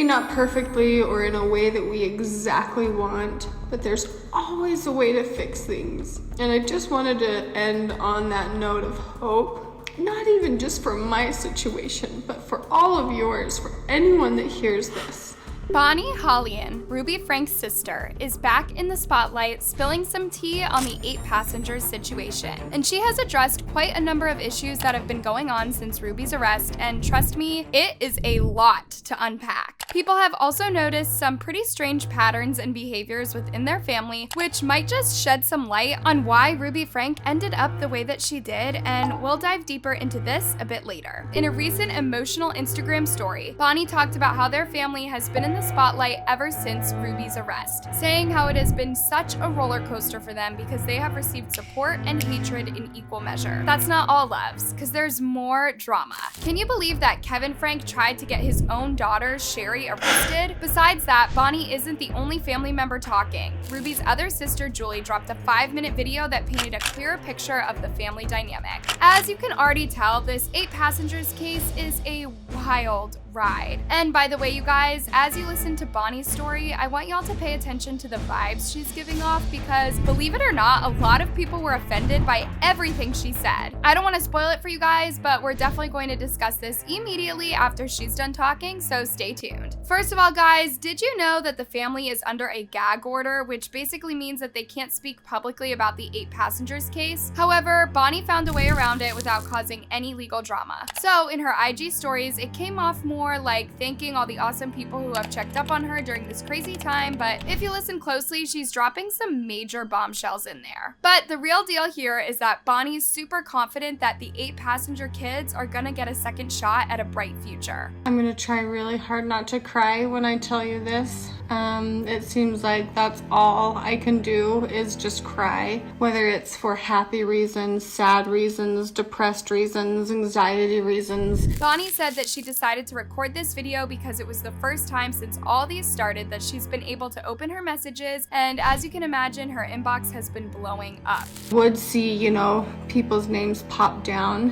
not perfectly or in a way that we exactly want, but there's always a way to fix things. And I just wanted to end on that note of hope, not even just for my situation, but for all of yours, for anyone that hears this. Bonnie Hoellein, Ruby Franke's sister, is back in the spotlight spilling some tea on the 8 passengers situation. And she has addressed quite a number of issues that have been going on since Ruby's arrest, and trust me, it is a lot to unpack. People have also noticed some pretty strange patterns and behaviors within their family, which might just shed some light on why Ruby Franke ended up the way that she did, and we'll dive deeper into this a bit later. In a recent emotional Instagram story, Bonnie talked about how their family has been in the spotlight ever since Ruby's arrest, saying how it has been such a roller coaster for them because they have received support and hatred in equal measure. That's not all loves, because there's more drama. Can you believe that Kevin Franke tried to get his own daughter, Sherry, arrested? Besides that, Bonnie isn't the only family member talking. Ruby's other sister, Julie, dropped a 5-minute video that painted a clearer picture of the family dynamic. As you can already tell, this 8 passengers case is a wild ride. And by the way, you guys, as you listen to Bonnie's story, I want y'all to pay attention to the vibes she's giving off because, believe it or not, a lot of people were offended by everything she said. I don't want to spoil it for you guys, but we're definitely going to discuss this immediately after she's done talking, so stay tuned. First of all, guys, did you know that the family is under a gag order, which basically means that they can't speak publicly about the 8 passengers case? However, Bonnie found a way around it without causing any legal drama. So in her IG stories, it came off more like thanking all the awesome people who have checked up on her during this crazy time, but if you listen closely, she's dropping some major bombshells in there. But the real deal here is that Bonnie's super confident that the 8 passenger kids are gonna get a second shot at a bright future. I'm gonna try really hard not to cry when I tell you this. It seems like that's all I can do is just cry, whether it's for happy reasons, sad reasons, depressed reasons, anxiety reasons. Bonnie said that she decided to record this video because it was the first time since all these started that she's been able to open her messages, and as you can imagine, her inbox has been blowing up. Would see, people's names pop down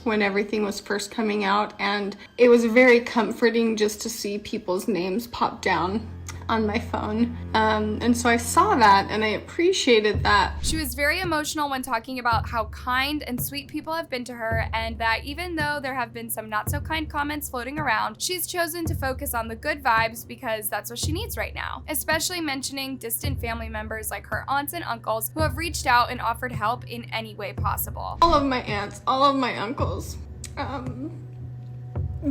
when everything was first coming out, and it was very comforting just to see people's names pop down on my phone. And so I saw that and I appreciated that. She was very emotional when talking about how kind and sweet people have been to her, and that even though there have been some not so kind comments floating around, she's chosen to focus on the good vibes because that's what she needs right now, especially mentioning distant family members like her aunts and uncles who have reached out and offered help in any way possible. All of my aunts, all of my uncles,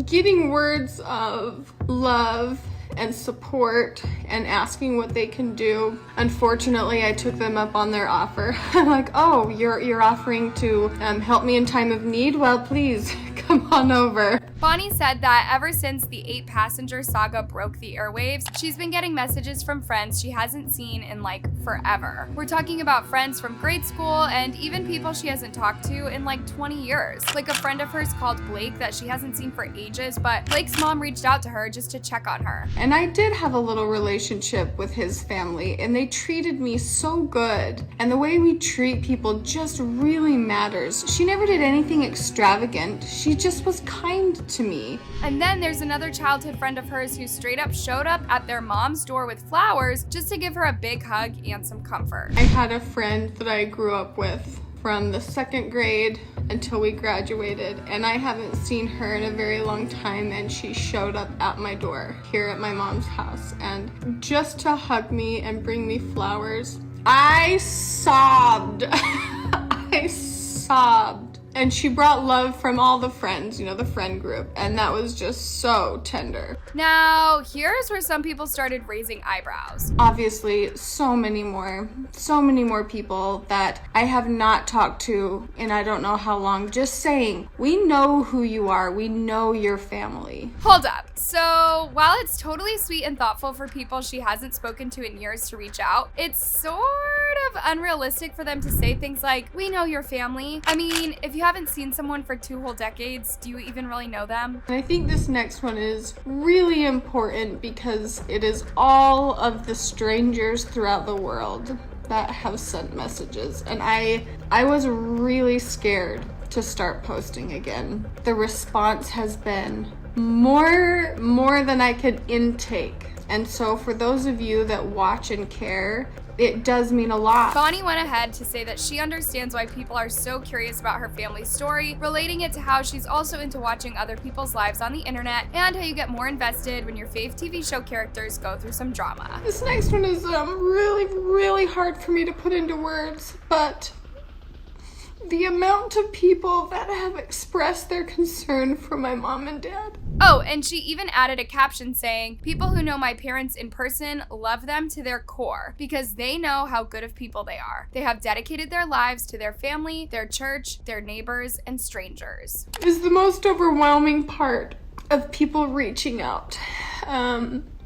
getting words of love and support and asking what they can do. Unfortunately, I took them up on their offer. I'm like, oh, you're offering to help me in time of need? Well, please come on over. Bonnie said that ever since the 8 passenger saga broke the airwaves, she's been getting messages from friends she hasn't seen in like forever. We're talking about friends from grade school and even people she hasn't talked to in like 20 years. Like a friend of hers called Blake that she hasn't seen for ages, but Blake's mom reached out to her just to check on her. And I did have a little relationship with his family, and they treated me so good. And the way we treat people just really matters. She never did anything extravagant. She just was kind to me. And then there's another childhood friend of hers who straight up showed up at their mom's door with flowers just to give her a big hug and some comfort. I had a friend that I grew up with from the 2nd grade until we graduated, and I haven't seen her in a very long time, and she showed up at my door here at my mom's house, and just to hug me and bring me flowers, I sobbed. I sobbed. And she brought love from all the friends, the friend group, and that was just so tender. Now, here's where some people started raising eyebrows. Obviously, so many more people that I have not talked to in I don't know how long, just saying, we know who you are, we know your family. Hold up. So, while it's totally sweet and thoughtful for people she hasn't spoken to in years to reach out, it's sort of unrealistic for them to say things like, we know your family. I mean, if you haven't seen someone for 2 whole decades, do you even really know them? And I think this next one is really important because it is all of the strangers throughout the world that have sent messages. And I was really scared to start posting again. The response has been more than I could intake. And so for those of you that watch and care, it does mean a lot. Bonnie went ahead to say that she understands why people are so curious about her family's story, relating it to how she's also into watching other people's lives on the internet and how you get more invested when your fave TV show characters go through some drama. This next one is really hard for me to put into words, but the amount of people that have expressed their concern for my mom and dad. Oh, and she even added a caption saying, "People who know my parents in person love them to their core because they know how good of people they are. They have dedicated their lives to their family, their church, their neighbors, and strangers." Is the most overwhelming part of people reaching out.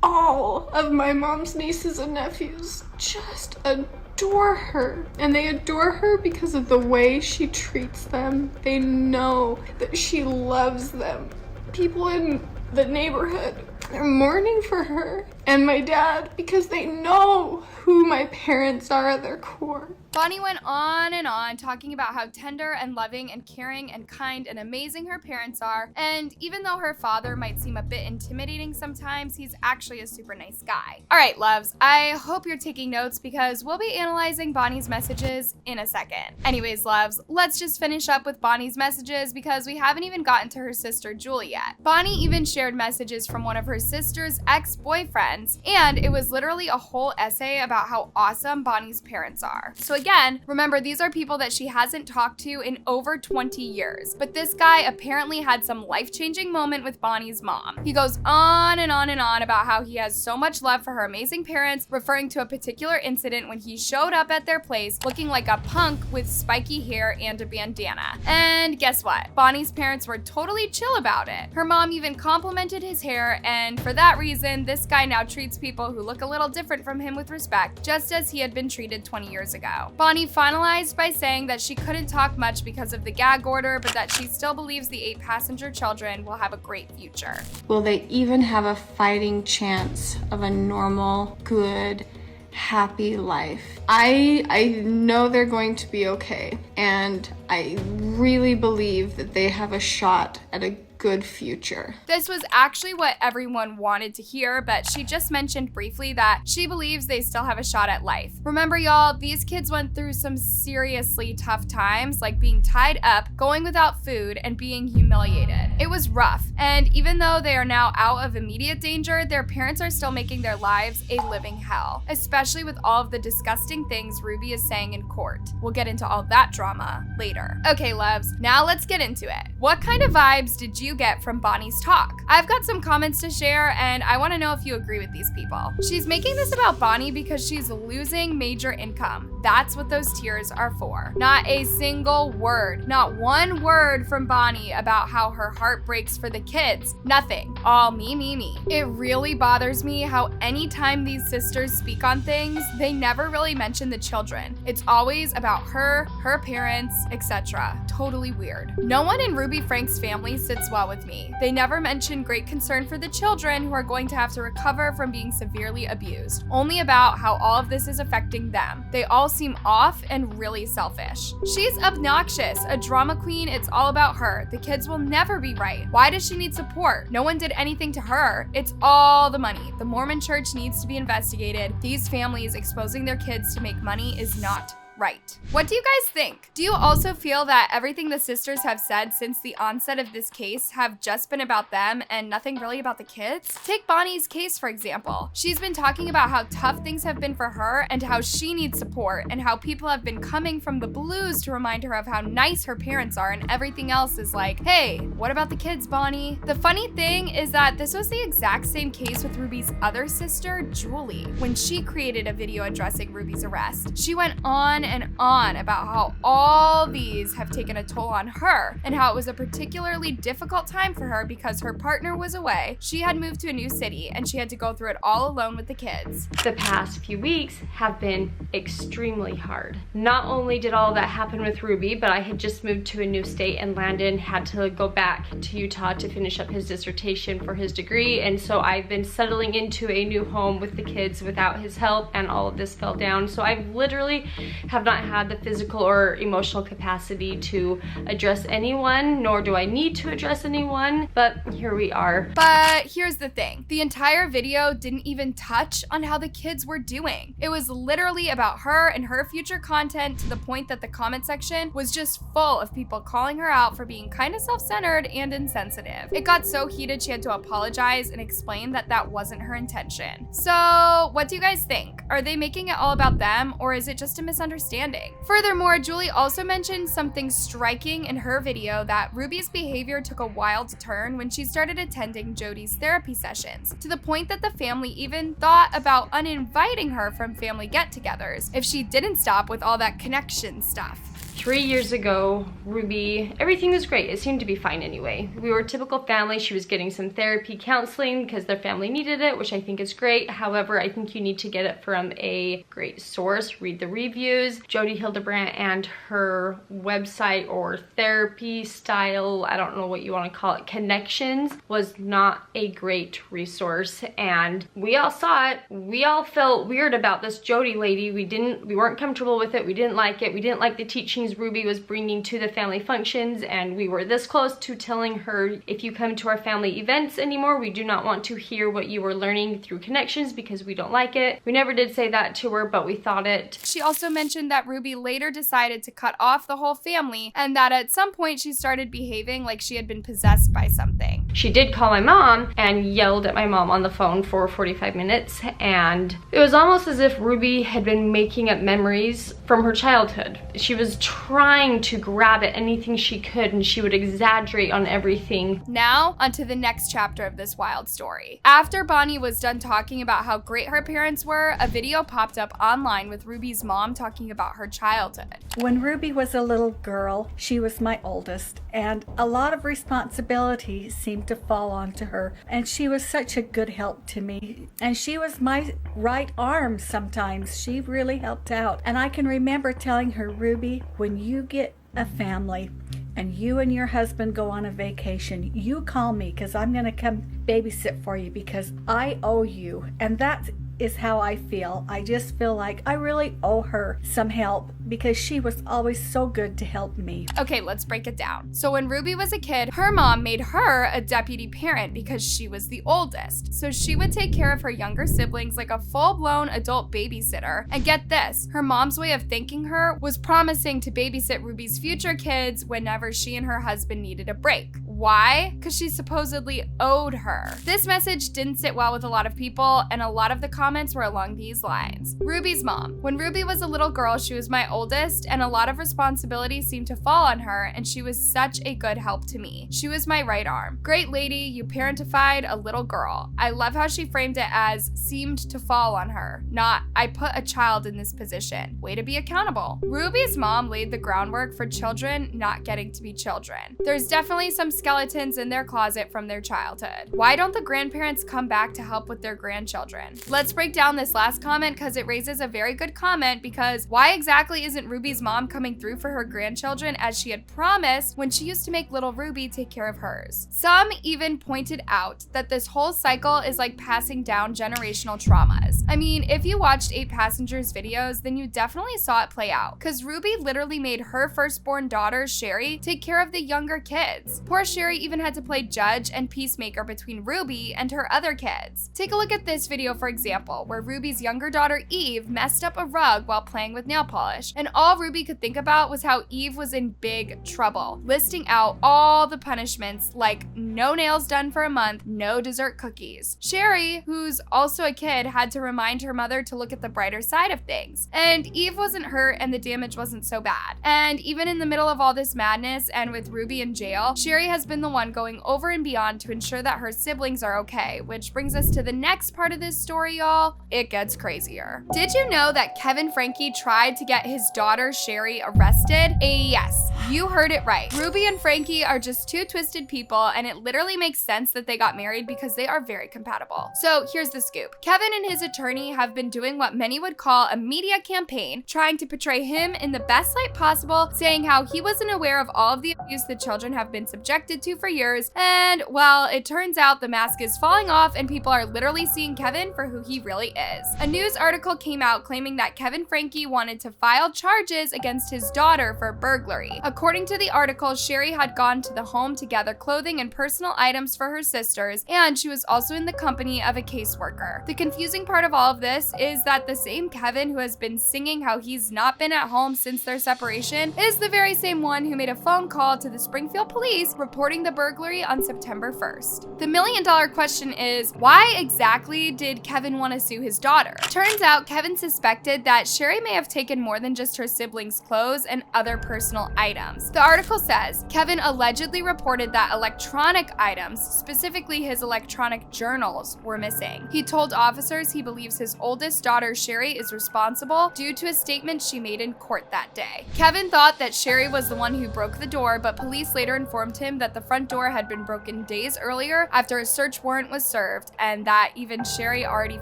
All of my mom's nieces and nephews just adore her, and they adore her because of the way she treats them. They know that she loves them. People in the neighborhood are mourning for her and my dad because they know who my parents are at their core. Bonnie went on and on talking about how tender and loving and caring and kind and amazing her parents are, and even though her father might seem a bit intimidating sometimes, he's actually a super nice guy. Alright, loves, I hope you're taking notes because we'll be analyzing Bonnie's messages in a second. Anyways, loves, let's just finish up with Bonnie's messages because we haven't even gotten to her sister Julie yet. Bonnie even shared messages from one of her sister's ex-boyfriends, and it was literally a whole essay about how awesome Bonnie's parents are. So again, remember, these are people that she hasn't talked to in over 20 years, but this guy apparently had some life-changing moment with Bonnie's mom. He goes on and on and on about how he has so much love for her amazing parents, referring to a particular incident when he showed up at their place looking like a punk with spiky hair and a bandana. And guess what? Bonnie's parents were totally chill about it. Her mom even complimented his hair, and for that reason, this guy now treats people who look a little different from him with respect, just as he had been treated 20 years ago. Bonnie finalized by saying that she couldn't talk much because of the gag order, but that she still believes the 8 passenger children will have a great future. Will they even have a fighting chance of a normal, good, happy life? I know they're going to be okay, and I really believe that they have a shot at a good future. This was actually what everyone wanted to hear, but she just mentioned briefly that she believes they still have a shot at life. Remember, y'all, these kids went through some seriously tough times, like being tied up, going without food, and being humiliated. It was rough, and even though they are now out of immediate danger, their parents are still making their lives a living hell, especially with all of the disgusting things Ruby is saying in court. We'll get into all that drama later. Okay, loves, now let's get into it. What kind of vibes did you get from Bonnie's talk? I've got some comments to share, and I want to know if you agree with these people. She's making this about Bonnie because she's losing major income. That's what those tears are for. Not a single word, not one word from Bonnie about how her heart breaks for the kids. Nothing. All me, me, me. It really bothers me how anytime these sisters speak on things, they never really mention the children. It's always about her parents, etc. Totally weird. No one in Ruby Franke's family sits well with me. They never mention great concern for the children who are going to have to recover from being severely abused. Only about how all of this is affecting them. They all seem off and really selfish. She's obnoxious, a drama queen. It's all about her. The kids will never be right. Why does she need support? No one did anything to her. It's all the money. The Mormon church needs to be investigated. These families exposing their kids to make money is not right. What do you guys think? Do you also feel that everything the sisters have said since the onset of this case have just been about them and nothing really about the kids? Take Bonnie's case, for example. She's been talking about how tough things have been for her and how she needs support, and how people have been coming from the blues to remind her of how nice her parents are, and everything else is like, hey, what about the kids, Bonnie? The funny thing is that this was the exact same case with Ruby's other sister, Julie. When she created a video addressing Ruby's arrest, she went on and on about how all these have taken a toll on her and how it was a particularly difficult time for her because her partner was away, she had moved to a new city, and she had to go through it all alone with the kids. The past few weeks have been extremely hard. Not only did all that happen with Ruby, but I had just moved to a new state, and Landon had to go back to Utah to finish up his dissertation for his degree, and so I've been settling into a new home with the kids without his help, and all of this fell down. So I've literally have not had the physical or emotional capacity to address anyone, nor do I need to address anyone, but here we are. But here's the thing. The entire video didn't even touch on how the kids were doing. It was literally about her and her future content, to the point that the comment section was just full of people calling her out for being kind of self-centered and insensitive. It got so heated she had to apologize and explain that that wasn't her intention. So what do you guys think? Are they making it all about them, or is it just a misunderstanding? Furthermore, Julie also mentioned something striking in her video, that Ruby's behavior took a wild turn when she started attending Jody's therapy sessions, to the point that the family even thought about uninviting her from family get-togethers if she didn't stop with all that connection stuff. 3 years ago, Ruby, everything was great. It seemed to be fine anyway. We were a typical family. She was getting some therapy counseling because their family needed it, which I think is great. However, I think you need to get it from a great source. Read the reviews. Jody Hildebrandt and her website or therapy style, I don't know what you want to call it, connections, was not a great resource. And we all saw it. We all felt weird about this Jody lady. We weren't comfortable with it. We didn't like it. We didn't like the teachings Ruby was bringing to the family functions, and we were this close to telling her, if you come to our family events anymore, we do not want to hear what you were learning through connections because we don't like it. We never did say that to her, but we thought it. She also mentioned that Ruby later decided to cut off the whole family, and that at some point she started behaving like she had been possessed by something. She did call my mom and yelled at my mom on the phone for 45 minutes, and it was almost as if Ruby had been making up memories from her childhood. She was trying to grab at anything she could, and she would exaggerate on everything. Now, onto the next chapter of this wild story. After Bonnie was done talking about how great her parents were, a video popped up online with Ruby's mom talking about her childhood. When Ruby was a little girl, she was my oldest, and a lot of responsibility seemed to fall onto her, and she was such a good help to me, and she was my right arm sometimes. She really helped out, and I can remember telling her, Ruby, when you get a family and you and your husband go on a vacation, you call me because I'm going to come babysit for you because I owe you. And that is how I feel. I just feel like I really owe her some help because she was always so good to help me. Okay, let's break it down. So when Ruby was a kid, her mom made her a deputy parent because she was the oldest. So she would take care of her younger siblings like a full-blown adult babysitter. And get this, her mom's way of thanking her was promising to babysit Ruby's future kids whenever she and her husband needed a break. Why? Because she supposedly owed her. This message didn't sit well with a lot of people, and a lot of the comments were along these lines. Ruby's mom. When Ruby was a little girl, she was my oldest, and a lot of responsibility seemed to fall on her, and she was such a good help to me. She was my right arm. Great lady, you parentified a little girl. I love how she framed it as seemed to fall on her, not I put a child in this position. Way to be accountable. Ruby's mom laid the groundwork for children not getting to be children. There's definitely some skeletons in their closet from their childhood. Why don't the grandparents come back to help with their grandchildren? Let's break down this last comment because it raises a very good comment, because why exactly isn't Ruby's mom coming through for her grandchildren as she had promised when she used to make little Ruby take care of hers? Some even pointed out that this whole cycle is like passing down generational traumas. I mean, if you watched 8 Passengers videos, then you definitely saw it play out, because Ruby literally made her firstborn daughter, Sherry, take care of the younger kids. Poor Sherry even had to play judge and peacemaker between Ruby and her other kids. Take a look at this video, for example, where Ruby's younger daughter, Eve, messed up a rug while playing with nail polish, and all Ruby could think about was how Eve was in big trouble, listing out all the punishments like no nails done for a month, no dessert cookies. Sherry, who's also a kid, had to remind her mother to look at the brighter side of things, and Eve wasn't hurt and the damage wasn't so bad. And even in the middle of all this madness and with Ruby in jail, Sherry has been the one going over and beyond to ensure that her siblings are okay, which brings us to the next part of this story, y'all. It gets crazier. Did you know that Kevin Franke tried to get his daughter Sherry arrested? Yes, you heard it right. Ruby and Franke are just two twisted people, and it literally makes sense that they got married because they are very compatible. So here's the scoop. Kevin and his attorney have been doing what many would call a media campaign, trying to portray him in the best light possible, saying how he wasn't aware of all of the abuse the children have been subjected objected to for years, and well, it turns out the mask is falling off and people are literally seeing Kevin for who he really is. A news article came out claiming that Kevin Franke wanted to file charges against his daughter for burglary. According to the article, Sherry had gone to the home to gather clothing and personal items for her sisters, and she was also in the company of a caseworker. The confusing part of all of this is that the same Kevin who has been singing how he's not been at home since their separation is the very same one who made a phone call to the Springfield police reporting the burglary on September 1st. The million-dollar question is, why exactly did Kevin want to sue his daughter? Turns out Kevin suspected that Sherry may have taken more than just her siblings' clothes and other personal items. The article says, Kevin allegedly reported that electronic items, specifically his electronic journals, were missing. He told officers he believes his oldest daughter, Sherry, is responsible due to a statement she made in court that day. Kevin thought that Sherry was the one who broke the door, but police later informed him that the front door had been broken days earlier after a search warrant was served, and that even Sherry already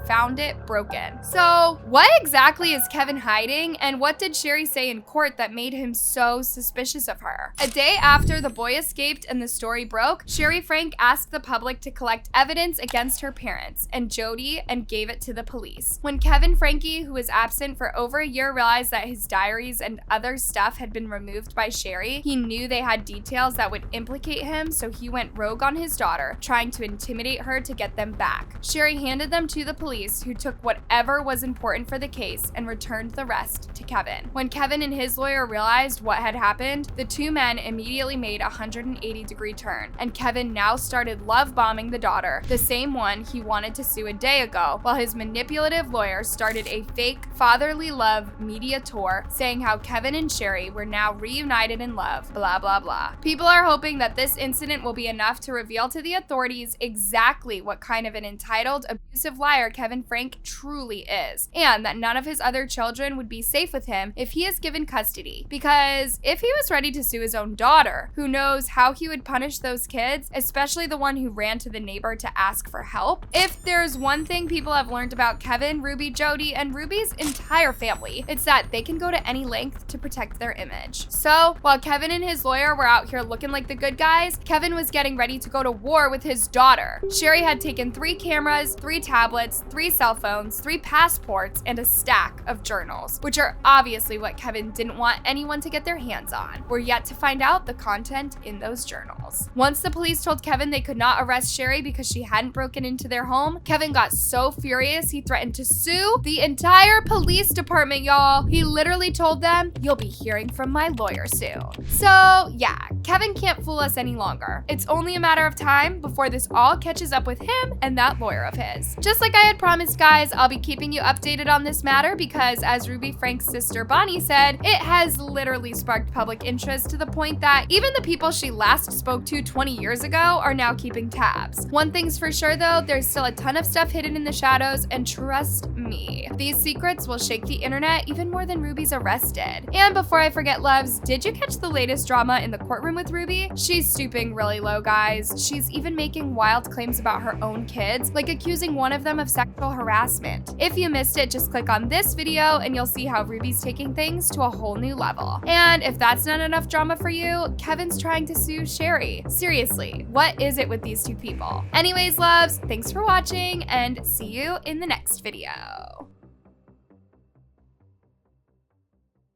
found it broken. So, what exactly is Kevin hiding, and what did Sherry say in court that made him so suspicious of her? A day after the boy escaped and the story broke, Sherry Franke asked the public to collect evidence against her parents and Jody and gave it to the police. When Kevin Franke, who was absent for over a year, realized that his diaries and other stuff had been removed by Sherry, he knew they had details that would implicate him, so he went rogue on his daughter, trying to intimidate her to get them back. Sherry handed them to the police, who took whatever was important for the case and returned the rest to Kevin. When Kevin and his lawyer realized what had happened, the two men immediately made a 180-degree turn, and Kevin now started love bombing the daughter, the same one he wanted to sue a day ago, while his manipulative lawyer started a fake fatherly love media tour saying how Kevin and Sherry were now reunited in love, blah blah blah. People are hoping that this incident will be enough to reveal to the authorities exactly what kind of an entitled, abusive liar Kevin Franke truly is, and that none of his other children would be safe with him if he is given custody. Because if he was ready to sue his own daughter, who knows how he would punish those kids, especially the one who ran to the neighbor to ask for help? If there's one thing people have learned about Kevin, Ruby, Jody, and Ruby's entire family, it's that they can go to any length to protect their image. So, while Kevin and his lawyer were out here looking like the good guys, Kevin was getting ready to go to war with his daughter. Sherry had taken 3 cameras, 3 tablets, 3 cell phones, 3 passports, and a stack of journals, which are obviously what Kevin didn't want anyone to get their hands on. We're yet to find out the content in those journals. Once the police told Kevin they could not arrest Sherry because she hadn't broken into their home, Kevin got so furious he threatened to sue the entire police department, y'all. He literally told them, "You'll be hearing from my lawyer soon." So yeah, Kevin can't fool us any longer. It's only a matter of time before this all catches up with him and that lawyer of his. Just like I had promised, guys, I'll be keeping you updated on this matter because, as Ruby Franke's sister Bonnie said, it has literally sparked public interest to the point that even the people she last spoke to 20 years ago are now keeping tabs. One thing's for sure though, there's still a ton of stuff hidden in the shadows, and trust me, these secrets will shake the internet even more than Ruby's arrested. And before I forget, loves, did you catch the latest drama in the courtroom with Ruby? She's stooping really low, guys. She's even making wild claims about her own kids, like accusing one of them of sexual harassment. If you missed it, just click on this video and you'll see how Ruby's taking things to a whole new level. And if that's not enough drama for you, Kevin's trying to sue Sherry. Seriously, what is it with these two people? Anyways, loves, thanks for watching and see you in the next video.